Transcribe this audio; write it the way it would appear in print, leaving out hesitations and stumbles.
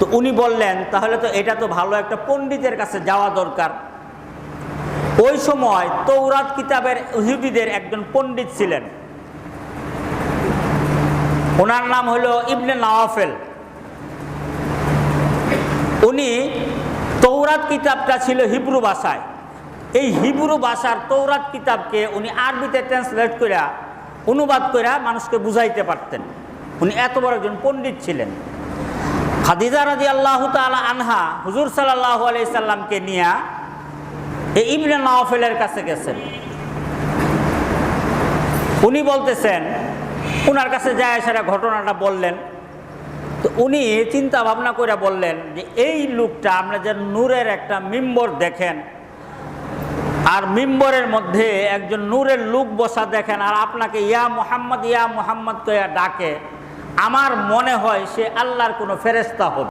তো উনি বললেন, তাহলে তো এটা তো ভালো একটা পণ্ডিতের কাছে যাওয়া দরকার। ওই সময় তৌরাত কিতাবের ইহুদিদের একজন পণ্ডিত ছিলেন, ওনার নাম হলো ইবনে নাওয়াফেল। উনি তৌরাত কিতাবটা ছিল হিব্রু ভাষায়, এই হিব্রু ভাষার তৌরাত কিতাবকে উনি আরবিতে ট্রান্সলেট করে অনুবাদ করে মানুষকে বুঝাইতে পারতেন। উনি এত বড় একজন পণ্ডিত ছিলেন। খাদিজা রাদিয়াল্লাহু তাআলা আনহা হুজুর সাল্লাল্লাহু আলাইহি সাল্লামকে নিয়ে এই ইবনে নাওফেলের কাছে গেছেন। উনি বলতেছেন, উনার কাছে যায় সেটা ঘটনাটা বললেন। তো উনি চিন্তা ভাবনা করে বললেন যে এই লোকটা, আমরা যে নূরের একটা মিম্বর দেখেন, আর মিম্বরের মধ্যে একজন নূরের লোক বসা দেখেন, আর আপনাকে ইয়া মুহাম্মদ করে ডাকে, আমার মনে হয় সে আল্লাহর কোনো ফেরেশতা হবে।